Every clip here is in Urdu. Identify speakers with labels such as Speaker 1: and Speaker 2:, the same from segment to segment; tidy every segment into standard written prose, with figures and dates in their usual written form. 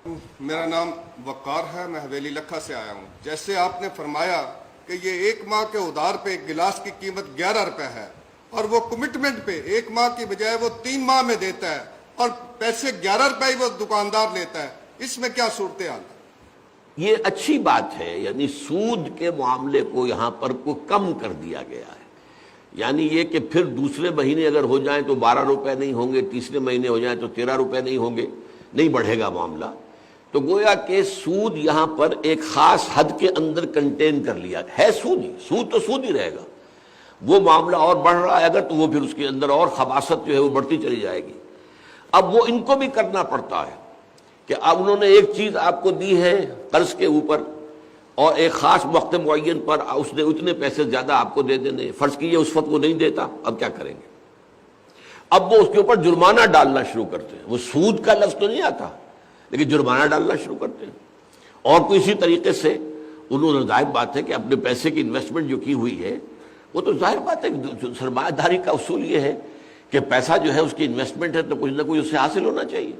Speaker 1: میرا نام وقار ہے، میں حویلی لکھا سے آیا ہوں۔ جیسے آپ نے فرمایا کہ یہ 1 ماہ کے ادھار پہ ایک گلاس کی قیمت 11 روپے ہے اور وہ کمٹمنٹ پہ 1 ماہ کی بجائے وہ 3 ماہ میں دیتا ہے اور پیسے 11 روپے ہی وہ دکاندار لیتا ہے، اس میں کیا صورتحال ہے؟
Speaker 2: یہ اچھی بات ہے، یعنی سود کے معاملے کو یہاں پر کو کم کر دیا گیا ہے۔ یعنی یہ کہ پھر دوسرے مہینے اگر ہو جائیں تو 12 روپے نہیں ہوں گے، تیسرے مہینے ہو جائیں تو 13 روپے نہیں ہوں گے، نہیں بڑھے گا معاملہ۔ تو گویا کہ سود یہاں پر ایک خاص حد کے اندر کنٹین کر لیا ہے۔ سود ہی، سود تو سود ہی رہے گا۔ وہ معاملہ اور بڑھ رہا ہے اگر تو وہ پھر اس کے اندر اور خباثت جو ہے وہ بڑھتی چلی جائے گی۔ اب وہ ان کو بھی کرنا پڑتا ہے کہ اب انہوں نے ایک چیز آپ کو دی ہے قرض کے اوپر اور ایک خاص وقت معین پر اس نے اتنے پیسے زیادہ آپ کو دے دینے، فرض کیجیے اس وقت وہ نہیں دیتا، اب کیا کریں گے؟ اب وہ اس کے اوپر جرمانہ وہ شروع کرتے ہیں۔ وہ سود کا لفظ تو نہیں آتا لیکن جرمانہ ڈالنا شروع کرتے ہیں۔ اور کوئی اسی طریقے سے انہوں نے، ظاہر بات ہے کہ اپنے پیسے کی انویسٹمنٹ جو کی ہوئی ہے وہ تو ظاہر بات ہے، سرمایہ داری کا اصول یہ ہے کہ پیسہ جو ہے اس کی انویسٹمنٹ ہے تو کچھ نہ کچھ اس سے حاصل ہونا چاہیے۔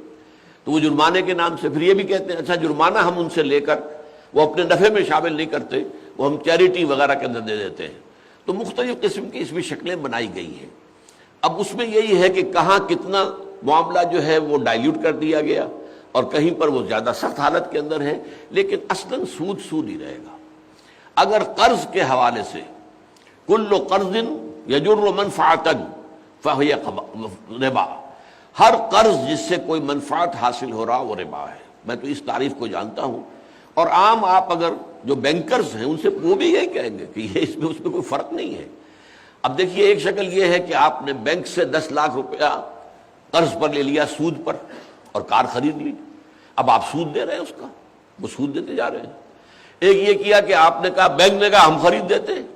Speaker 2: تو وہ جرمانے کے نام سے پھر یہ بھی کہتے ہیں اچھا جرمانہ ہم ان سے لے کر وہ اپنے نفع میں شامل نہیں کرتے، وہ ہم چیریٹی وغیرہ کے اندر دے دیتے ہیں۔ تو مختلف قسم کی اس میں شکلیں بنائی گئی ہیں۔ اب اس میں یہی ہے کہ کہاں کتنا معاملہ جو ہے وہ ڈائلیوٹ کر دیا گیا اور کہیں پر وہ زیادہ سخت حالت کے اندر ہے، لیکن اصلاً سود سود ہی رہے گا۔ اگر قرض کے حوالے سے کل قرض یجر منفعۃ فہی ربا، ہر قرض جس سے کوئی منفعت حاصل ہو رہا وہ ربا ہے۔ میں تو اس تعریف کو جانتا ہوں، اور عام آپ اگر جو بینکرز ہیں ان سے وہ بھی یہی کہیں گے کہ یہ اس میں کوئی فرق نہیں ہے۔ اب دیکھیے ایک شکل یہ ہے کہ آپ نے بینک سے 10 لاکھ روپیہ قرض پر لے لیا سود پر اور کار خرید لی، اب آپ سود دے رہے ہیں، اس کا وہ سود دیتے جا رہے ہیں۔ ایک یہ کیا کہ آپ نے کہا، بینک نے کہا ہم خرید دیتے ہیں،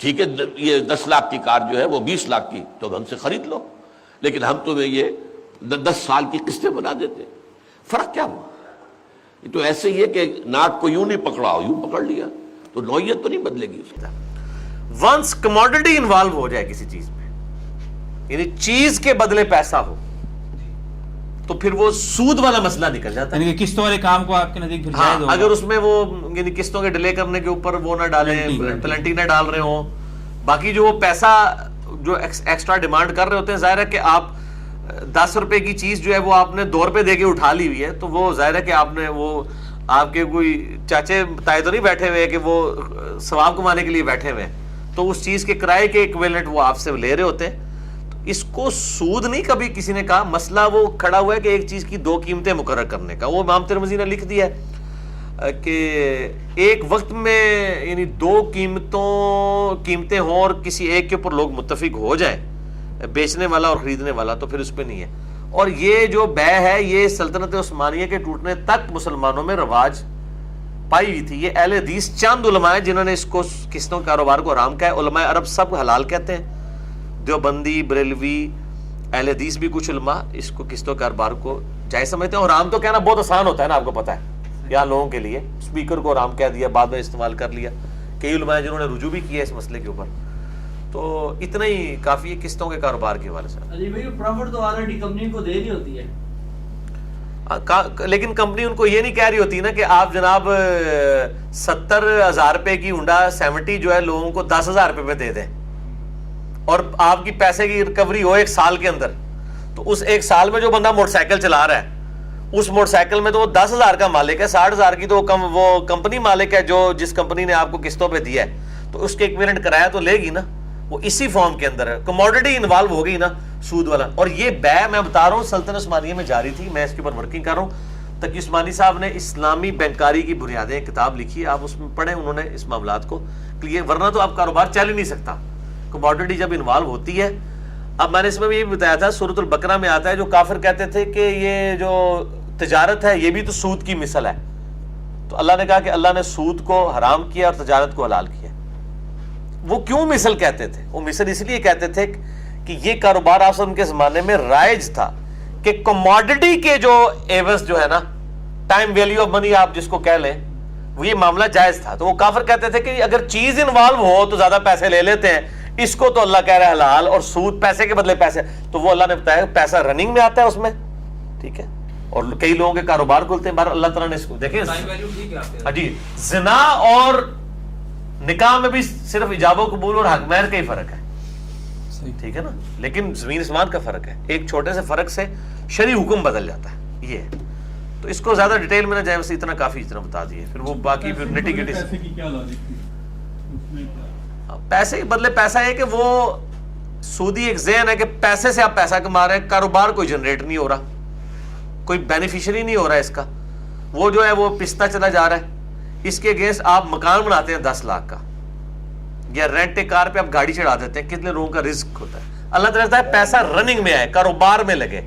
Speaker 2: ٹھیک ہے یہ 10 لاکھ کی کار جو ہے وہ 20 لاکھ کی تو ہم سے خرید لو، لیکن ہم تمہیں یہ 10 سال کی قسطیں بنا دیتے ہیں۔ فرق کیا ہوا؟ یہ تو ایسے ہی ہے کہ ناک کو یوں نہیں پکڑا ہو یوں پکڑ لیا، تو نوعیت تو نہیں بدلے گی اس کا۔
Speaker 3: ونس کموڈٹی انوالو ہو جائے کسی چیز میں، یعنی چیز کے بدلے پیسہ ہو، تو پھر وہ سود والا مسئلہ نکل جاتا ہے۔
Speaker 4: یعنی کہ قسطوں والے کام کو آپ کے نزدیک پھر جائز ہوگا؟
Speaker 3: اگر اس میں وہ یعنی قسطوں کے ڈیلے کرنے کے اوپر وہ نہ ڈالیں، پلنٹی نہ ڈال رہے ہوں، باقی جو وہ پیسہ جو ایکسٹرا ڈیمانڈ کر رہے ہوتے ہیں، ظاہر ہے کہ آپ 10 روپے کی چیز جو ہے وہ آپ نے 2 روپے دے کے اٹھا لی ہوئی ہے، تو وہ ظاہر ہے کہ آپ نے وہ آپ کے کوئی چاچے تائے تو نہیں بیٹھے ہوئے کہ وہ ثواب کمانے کے لیے بیٹھے ہوئے ہیں، تو اس چیز کے کرائے کے ایکویلنٹ وہ آپ سے لے رہے ہوتے ہیں۔ تو اس کو سود نہیں کبھی کسی نے کہا، مسئلہ وہ کھڑا ہوا ہے کہ ایک چیز کی 2 قیمتیں مقرر کرنے کا۔ وہ امام ترمذی نے لکھ دیا ہے کہ ایک وقت میں یعنی 2 قیمتیں ہوں اور کسی ایک کے اوپر لوگ متفق ہو جائیں، بیچنے والا اور خریدنے والا، تو پھر اس پہ نہیں ہے۔ اور یہ جو بے ہے یہ سلطنت عثمانیہ کے ٹوٹنے تک مسلمانوں میں رواج پائی ہوئی تھی۔ یہ اہل حدیث چند علماء ہیں جنہوں نے اس کو قسطوں کے کاروبار کو حرام کہا ہے۔ علماء عرب سب کو حلال کہتے ہیں، دیوبندی، بریلوی، اہل حدیث بھی کچھ علماء اس کو قسطوں کے کاروبار کو جائز سمجھتے ہیں۔ اور حرام تو کہنا بہت آسان ہوتا ہے نا، آپ کو پتہ ہے، یہاں لوگوں کے لیے اسپیکر کو حرام کہہ دیا، بعد میں استعمال کر لیا۔ کئی علماء جنہوں نے رجوع بھی کیا اس مسئلے کے اوپر، تو اتنا ہی کافی ہے قسطوں کے کاروبار کے حوالے سے۔
Speaker 5: علی بھائی پروفٹ تو آلریڈی کمپنی کو دے رہی ہوتی ہے،
Speaker 3: لیکن کمپنی ان کو یہ نہیں کہہ رہی ہوتی نا کہ آپ جناب 70,000 روپے کی ہونڈا 70 جو ہے لوگوں کو 10,000 روپے پہ دے دیں، اور آپ کی پیسے کی ریکوری ہو 1 سال کے اندر، تو اس 1 سال میں جو بندہ موٹر سائیکل چلا رہا ہے اس موٹر سائیکل میں تو وہ 10,000 کا مالک ہے، 60,000 کی تو وہ کمپنی مالک ہے جو جس کمپنی نے آپ کو قسطوں پہ دیا ہے، تو اس کے ایکویلنٹ کرایہ تو لے گی نا، وہ اسی فارم کے اندر ہے، کموڈٹی انوالو ہو گئی نا سود والا۔ اور یہ بے میں بتا رہا ہوں سلطنت عثمانیہ میں جاری تھی، میں اس کے اوپر ورکنگ کر رہا ہوں۔ تقی عثمانی صاحب نے اسلامی بینکاری کی بنیادیں کتاب لکھی ہے، آپ اس میں پڑھیں، انہوں نے اس معاملات کو کلیئر، ورنہ تو آپ کاروبار چل ہی نہیں سکتا کموڈٹی جب انوالو ہوتی ہے۔ اب میں نے اس میں بھی یہ بتایا تھا، سورۃ البقرہ میں آتا ہے جو کافر کہتے تھے کہ یہ جو تجارت ہے یہ بھی تو سود کی مثل ہے، تو اللہ نے کہا کہ اللہ نے سود کو حرام کیا اور تجارت کو حلال کیا۔ وہ کیوں مثل کہتے تھے؟ وہ مثل اس لیے کہتے تھے کہ یہ کاروبار آپ ان کے زمانے میں رائج تھا کہ کموڈٹی کے جو ایوز جو ہے نا، ٹائم ویلیو آف منی آپ جس کو کہہ لیں، وہ یہ معاملہ جائز تھا۔ تو وہ کافر کہتے تھے کہ اگر چیز انوالو ہو تو زیادہ پیسے لے لیتے ہیں، اس کو تو اللہ کہہ رہا ہے حلال، اور سود پیسے کے بدلے پیسے، تو وہ اللہ نے بتایا پیسہ رننگ میں آتا ہے اس میں، ٹھیک ہے، اور کئی لوگوں کے کاروبار کھلتے ہیں. اللہ تعالیٰ نے اس کو دیکھیں جی زنا اور نکاح میں بھی صرف ایجاب و قبول اور حق مہر کا ہی فرق ہے, ٹھیک ہے نا, لیکن زمین اسمان کا فرق ہے. ایک چھوٹے سے فرق سے شرعی حکم بدل جاتا ہے. یہ ہے تو اس کو زیادہ ڈیٹیل میں نہ جائیں, بس اتنا کافی, اتنا بتا دیے. پھر وہ باقی پھر نٹی گٹی پیسے کے بدلے پیسہ ہے کہ وہ سودی ایک ذہن ہے کہ پیسے سے آپ پیسہ کما رہے ہیں, کاروبار کوئی جنریٹ نہیں ہو رہا, کوئی بینیفیشری نہیں ہو رہا ہے اس کا, وہ جو ہے وہ پستا چلا جا رہا ہے. اس کے اگینسٹ آپ مکان بناتے ہیں 10 لاکھ کا, یا رینٹ کار پہ آپ گاڑی چڑھا دیتے ہیں, کتنے لوگوں کا رزق ہوتا ہے. اللہ تعالیٰ کہتا ہے پیسہ رننگ میں آئے, کاروبار میں لگے.